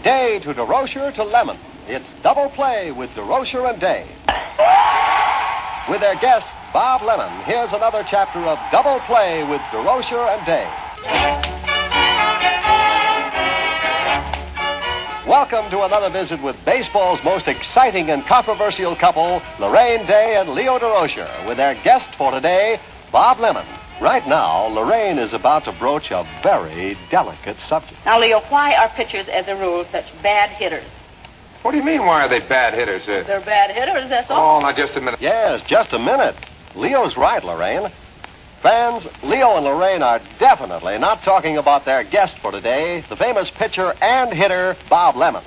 Day to Durocher to Lemon. It's Double Play with Durocher and Day. With their guest, Bob Lemon, here's another chapter of Double Play with Durocher and Day. Welcome to another visit with baseball's most exciting and controversial couple, Laraine Day and Leo Durocher, with their guest for today, Bob Lemon. Right now, Laraine is about to broach a very delicate subject. Now, Leo, why are pitchers, as a rule, such bad hitters? What do you mean, why are they bad hitters? They're bad hitters, that's all. Oh, now, just a minute. Yes, just a minute. Leo's right, Laraine. Fans, Leo and Laraine are definitely not talking about their guest for today, the famous pitcher and hitter, Bob Lemon.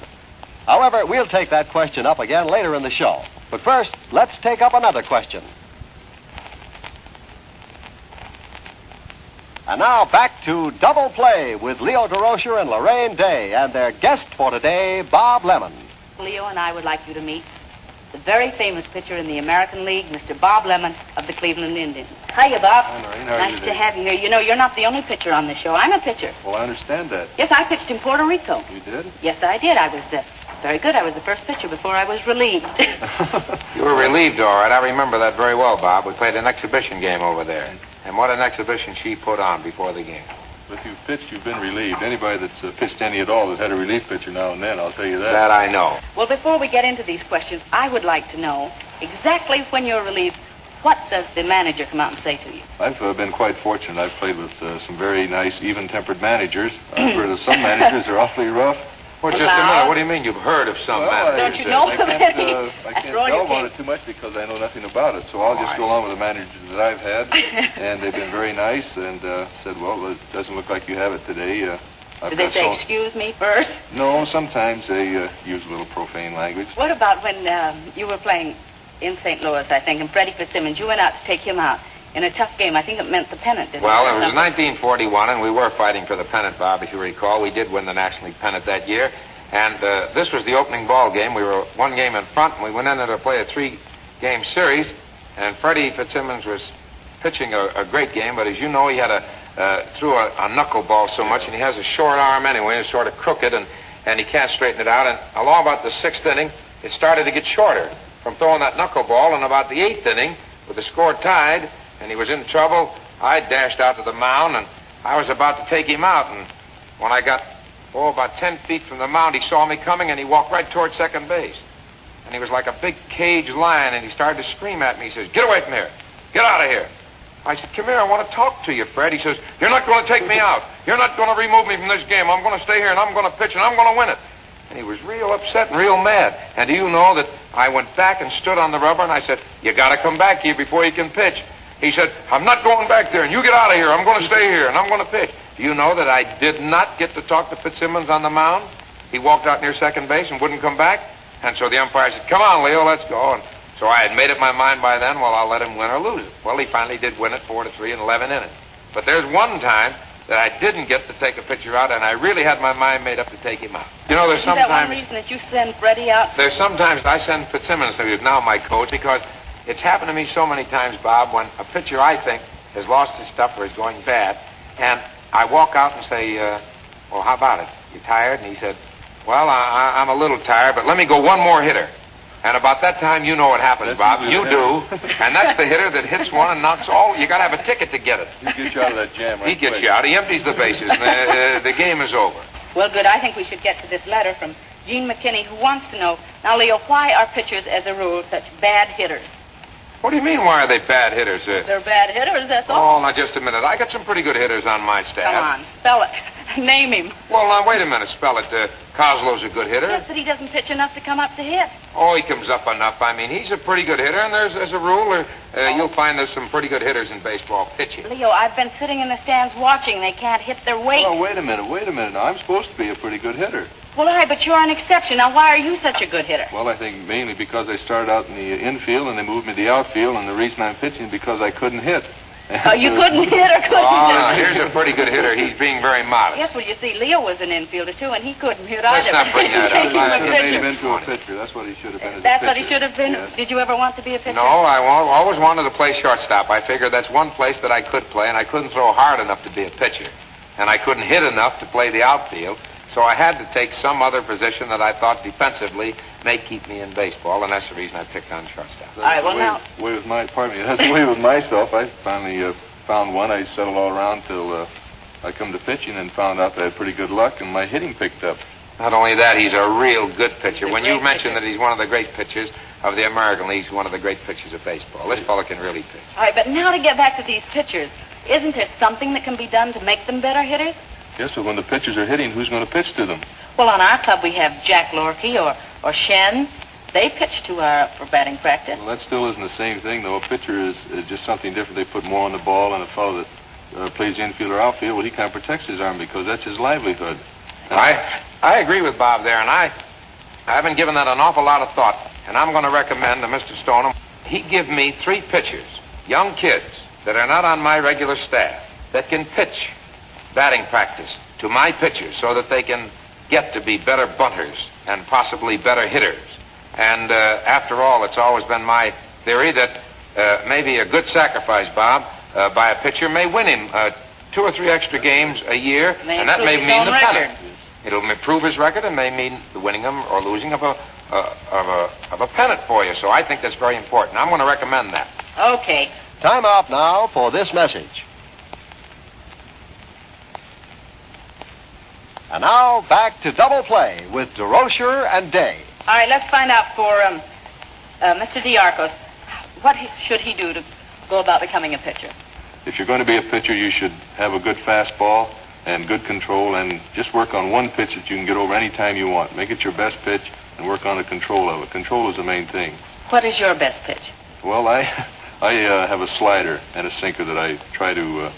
However, we'll take that question up again later in the show. But first, let's take up another question. And now back to Double Play with Leo Durocher and Laraine Day and their guest for today, Bob Lemon. Leo and I would like you to meet the very famous pitcher in the American League, Mr. Bob Lemon of the Cleveland Indians. Hiya, Bob. Hi, Laraine. How are you Nice today? to have you here. You know, you're not the only pitcher on the show. I'm a pitcher. Well, I understand that. Yes, I pitched in Puerto Rico. You did? Yes, I did. I was very good. I was the first pitcher before I was relieved. You were relieved, all right. I remember that very well, Bob. We played an exhibition game over there. And what an exhibition she put on before the game. If you've pitched, you've been relieved. Anybody that's pitched any at all has had a relief pitcher now and then, I'll tell you that. That I know. Well, before we get into these questions, I would like to know exactly when you're relieved, what does the manager come out and say to you? I've been quite fortunate. I've played with some very nice, even-tempered managers. I've heard of some managers are awfully rough. Well, just a minute. What do you mean you've heard of some managers? Don't you know I of can't, any? I can't After all, you delve on can't- it too much because I know nothing about it. So I'll just go along with the managers that I've had. And they've been very nice and said, well, it doesn't look like you have it today. Do they say, excuse me, first? No, sometimes they use a little profane language. What about when you were playing in St. Louis, I think, and Freddie Fitzsimmons, you went out to take him out in a tough game. I think it meant the pennant, didn't it? Well, it was 1941, and we were fighting for the pennant, Bob, if you recall. We did win the National League pennant that year. And this was the opening ball game. We were one game in front, and we went in there to play a three-game series. And Freddie Fitzsimmons was pitching a great game, but as you know, he had threw a knuckleball so much, and he has a short arm anyway, it's sort of crooked, and he can't straighten it out. And along about the sixth inning, it started to get shorter from throwing that knuckleball. And about the eighth inning, with the score tied, and he was in trouble, I dashed out to the mound, and I was about to take him out. And when I got about 10 feet from the mound, he saw me coming, and he walked right toward second base. And he was like a big caged lion, and he started to scream at me. He says, "Get away from here. Get out of here." I said, "Come here, I want to talk to you, Fred." He says, "You're not going to take me out. You're not going to remove me from this game. I'm going to stay here, and I'm going to pitch, and I'm going to win it." And he was real upset and real mad. And do you know that I went back and stood on the rubber, and I said, "You got to come back here before you can pitch." He said, "I'm not going back there, and you get out of here. I'm going to stay here, and I'm going to pitch." Do you know that I did not get to talk to Fitzsimmons on the mound? He walked out near second base and wouldn't come back. And so the umpire said, "Come on, Leo, let's go." And so I had made up my mind by then, well, I'll let him win or lose it. Well, he finally did win it 4-3 in 11 innings. But there's one time that I didn't get to take a pitcher out, and I really had my mind made up to take him out. You know, there's Is that one sometimes... reason that you send Freddie out? There's sometimes I send Fitzsimmons, who's now my coach, because it's happened to me so many times, Bob, when a pitcher, I think, has lost his stuff or is going bad, and I walk out and say, well, how about it? You tired? And he said, well, I'm a little tired, but let me go one more hitter. And about that time, you know what happens, Bob. You do. And that's the hitter that hits one and knocks all. You got to have a ticket to get it. He gets you out of that jam right He gets quick. you out. He empties the bases, and the game is over. Well, good. I think we should get to this letter from Gene McKinney, who wants to know, now, Leo, why are pitchers, as a rule, such bad hitters? What do you mean, why are they bad hitters? They're bad hitters, that's all. Oh, now, just a minute. I got some pretty good hitters on my staff. Come on, spell it. Name him. Well, now, wait a minute. Spell it. Kozlow's a good hitter. Yes, but he doesn't pitch enough to come up to hit. Oh, he comes up enough. I mean, he's a pretty good hitter, and as a rule, you'll find there's some pretty good hitters in baseball pitching. Leo, I've been sitting in the stands watching. They can't hit their weight. Oh, wait a minute. Now, I'm supposed to be a pretty good hitter. Well, all right, but you're an exception. Now, why are you such a good hitter? Well, I think mainly because I started out in the infield and they moved me to the outfield, and the reason I'm pitching is because I couldn't hit. Oh, you couldn't hit or couldn't Oh, hit? no, here's a pretty good hitter. He's being very modest. Yes, well, you see, Leo was an infielder, too, and he couldn't hit Let's either. not bring that up. Take him I a should have made him pitcher. into a pitcher. That's what he should have been as a That's pitcher. what he should have been? Yes. Did you ever want to be a pitcher? No, I always wanted to play shortstop. I figured that's one place that I could play, and I couldn't throw hard enough to be a pitcher. And I couldn't hit enough to play the outfield. So I had to take some other position that I thought defensively may keep me in baseball, and that's the reason I picked on shortstop. All right, well, now... That's the way with myself. I finally found one. I settled all around till I come to pitching and found out that I had pretty good luck, and my hitting picked up. Not only that, he's a real good pitcher. When you mentioned pitcher. that he's one of the great pitchers of the American League, he's one of the great pitchers of baseball. This fellow can really pitch. All right, but now to get back to these pitchers, isn't there something that can be done to make them better hitters? Yes, but when the pitchers are hitting, who's going to pitch to them? Well, on our club we have Jack Lorkey or Shen. They pitch to our for batting practice. Well, that still isn't the same thing, though. A pitcher is just something different. They put more on the ball, and a fellow that plays infield or outfield, well, he kind of protects his arm because that's his livelihood. I agree with Bob there, and I haven't given that an awful lot of thought, and I'm going to recommend to Mr. Stoneham he give me 3 pitchers, young kids that are not on my regular staff, that can pitch batting practice to my pitchers so that they can get to be better bunters and possibly better hitters. And after all, it's always been my theory that maybe a good sacrifice, Bob, by a pitcher may win him 2 or 3 extra games a year, and that may mean the pennant. It'll improve his record and may mean the winning him or losing of a pennant for you. So I think that's very important. I'm going to recommend that. Okay. Time out now for this message. And now back to Double Play with Durocher and Day. All right, let's find out for Mr. Diarcos, what should he do to go about becoming a pitcher? If you're going to be a pitcher, you should have a good fastball and good control, and just work on one pitch that you can get over any time you want. Make it your best pitch and work on the control of it. Control is the main thing. What is your best pitch? Well, I have a slider and a sinker that I try to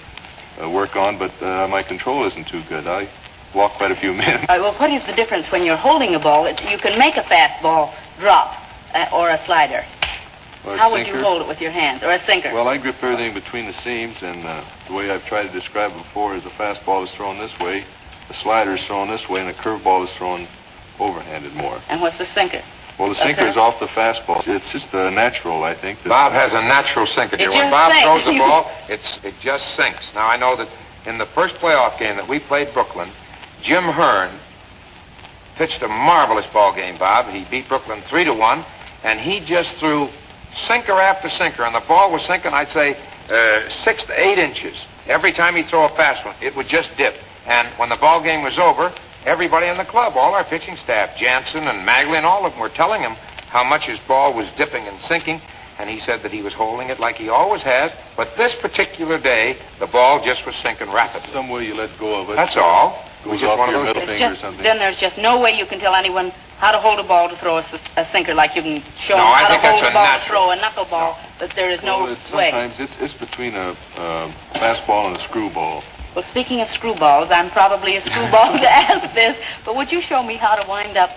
work on, but my control isn't too good. I walk quite a few minutes. All right, well, what is the difference when you're holding a ball? You can make a fastball drop or a slider. Or a How would sinker. you hold it with your hands? Or a sinker? Well, I grip everything between the seams, and the way I've tried to describe it before is a fastball is thrown this way, the slider is thrown this way, and a curveball is thrown overhanded more. And what's the sinker? Well, the sinker is off the fastball. It's just natural, I think. Bob has a natural sinker. It When just Bob sinks. throws the ball, it just sinks. Now, I know that in the first playoff game that we played Brooklyn, Jim Hearn pitched a marvelous ball game, Bob. He beat Brooklyn 3-1, and he just threw sinker after sinker, and the ball was sinking, I'd say, 6 to 8 inches. Every time he'd throw a fast one, it would just dip. And when the ball game was over, everybody in the club, all our pitching staff, Jansen and Magley and all of them were telling him how much his ball was dipping and sinking, and he said that he was holding it like he always has, but this particular day, the ball just was sinking rapidly. Some way you let go of it. That's all. Goes Just off one of your those middle things. finger or something. Then there's just no way you can tell anyone how to hold a ball to throw a sinker, like you can show No, them I how to think that's hold a a ball to natural. throw a knuckleball, but there is no Well, way. sometimes it's between a fastball and a screwball. Well, speaking of screwballs, I'm probably a screwball to ask this, but would you show me how to wind up?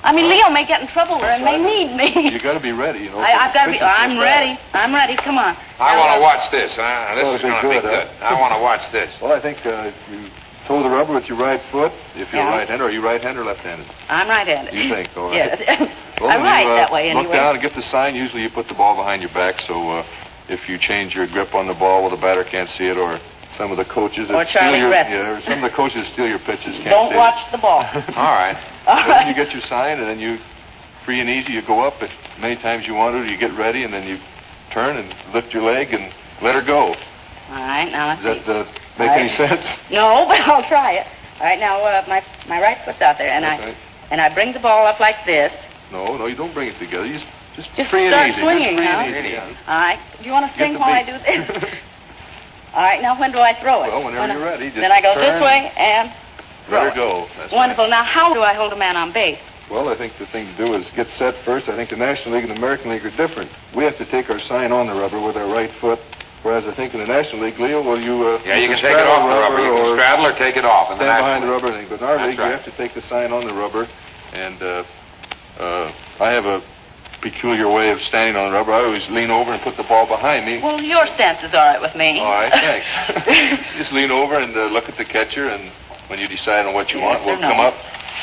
I mean, Leo may get in trouble and may need me. You got to be ready, you know. I've got to be. I'm ready. I'm ready. Come on. I want to watch this. This Well, is going to be good, good. huh? I want to watch this. Well, I think if you throw the rubber with your right foot, if you're Yeah. right-handed, are you right-handed or left-handed? I'm right-handed. You think, all right. Yes. Well, I when write you, that way anyway. Look down and get the sign. Usually you put the ball behind your back, so if you change your grip on the ball, well, the batter can't see it, or some of the coaches that Or steal Charlie your Griffin. or some of the coaches that steal your pitches can't Don't see watch the ball. All right. All Then right. you get your sign, and then you, free and easy, you go up as many times you want to. You get ready, and then you turn and lift your leg and let her go. All right. Now let's Does see. that make any sense? No, but I'll try it. All right. Now my right foot's out there, and Okay. I bring the ball up like this. No, you don't bring it together. You just Just free start and easy. swinging, just free huh? and easy. Yeah. All right. Do you want to Get sing the while I beat. do this? All right. Now when do I throw it? Well, whenever you're ready, just then I go turn this way and throw Let her it. go. That's Wonderful. Now how do I hold a man on base? Well, I think the thing to do is get set first. I think the National League and the American League are different. We have to take our sign on the rubber with our right foot, whereas I think in the National League, Leo, well, you... Yeah, you can take it off the rubber. You can straddle or take it off. In the stand behind National the rubber. But in our That's league, right. you have to take the sign on the rubber, and I have a peculiar way of standing on the rubber. I always lean over and put the ball behind me. Well, your stance is all right with me. All right, thanks. Just lean over and look at the catcher, and when you decide on what you want, Yes we'll or no. come up.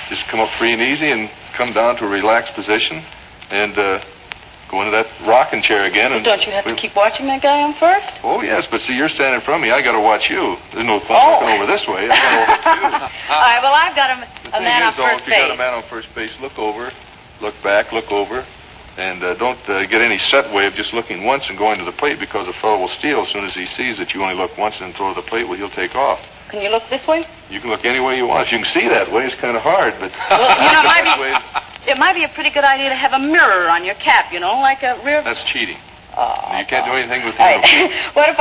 Just come up free and easy and come down to a relaxed position and go into that rocking chair again. And Don't you have to keep watching that guy on first? Oh, yes, but see, you're standing in front of me. I got to watch you. There's no fun Oh. looking over this way. I got to over you. All right, well, I've got to The A thing man on is, first if you got a base. man on first base, look over, look back, look over, and don't get any set way of just looking once and going to the plate, because a fellow will steal as soon as he sees that you only look once and throw to the plate. Well, he'll take off. Can you look this way? You can look any way you want. If you can see that way, it's kind of hard, but Well, it might be a pretty good idea to have a mirror on your cap, like a rear... that's cheating. Oh, You can't do anything with All right. him. What if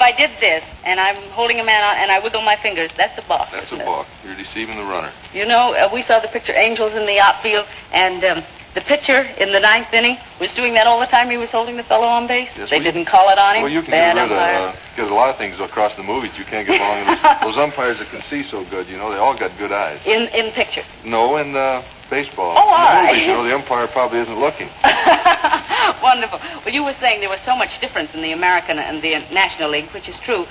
I did this, and I'm holding a man out, and I wiggle my fingers? That's a balk. That's a isn't it? balk. You're deceiving the runner. We saw the picture Angels in the outfield, and the pitcher in the ninth inning was doing that all the time he was holding the fellow on base. Yes, They well, didn't call it on him. Well, you can Bad get rid umpire. of get a lot of things across the movies you can't get along with. Those umpires that can see so good, they all got good eyes. In picture. No, in baseball. Oh, all in the right. movies, the umpire probably isn't looking. Wonderful. Well, you were saying there was so much difference in the American and the National League, which is true.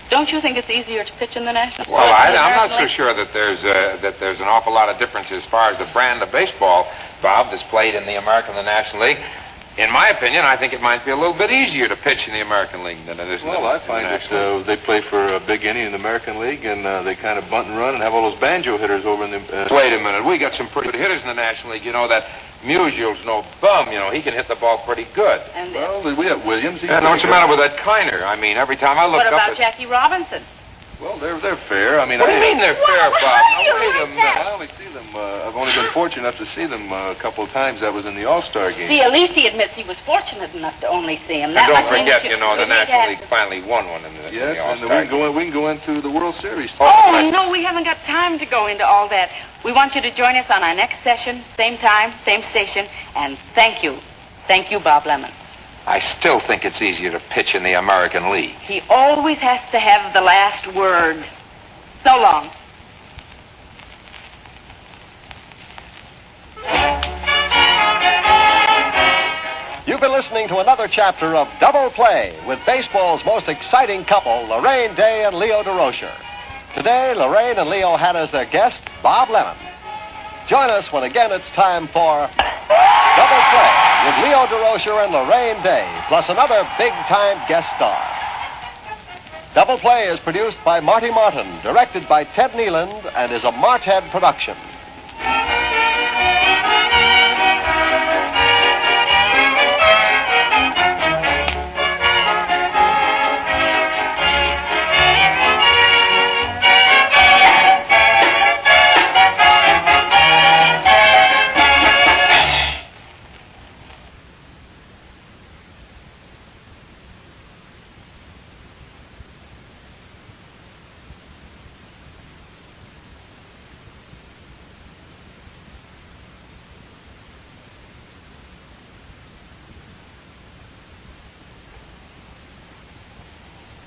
Don't you think it's easier to pitch in the National League? Well, I'm not American so League? sure that there's an awful lot of difference as far as the brand of baseball, Bob, that's played in the American and the National League. In my opinion, I think it might be a little bit easier to pitch in the American League than it is in Well, the I find that National League. they play for a big inning in the American League, and they kind of bunt and run and have all those banjo hitters over in the... Wait a minute. We got some pretty good hitters in the National League. That Musial's no bum. He can hit the ball pretty good. And, Well, we have Williams. And what's the matter with that Kiner? I mean, every time I look what up about at... Jackie Robinson? Well, they're fair. I mean, What do you mean they're fair, Well, Bob? how do you Now, wait a like minute. that? I only see them. I've only been fortunate enough to see them a couple of times. That was in the All-Star game. See, at least he admits he was fortunate enough to only see him. And don't much forget, leadership the we need to National have. League finally won one in the Yes, and All-Star we can go into the World Series. Oh, Let's- no, we haven't got time to go into all that. We want you to join us on our next session, same time, same station, and thank you. Thank you, Bob Lemon. I still think it's easier to pitch in the American League. He always has to have the last word. So long. You've been listening to another chapter of Double Play with baseball's most exciting couple, Laraine Day and Leo Durocher. Today, Laraine and Leo had as their guest Bob Lemon. Join us when again it's time for Double Play with Leo Durocher and Laraine Day, plus another big-time guest star. Double Play is produced by Marty Martin, directed by Ted Neeland, and is a Marthead production.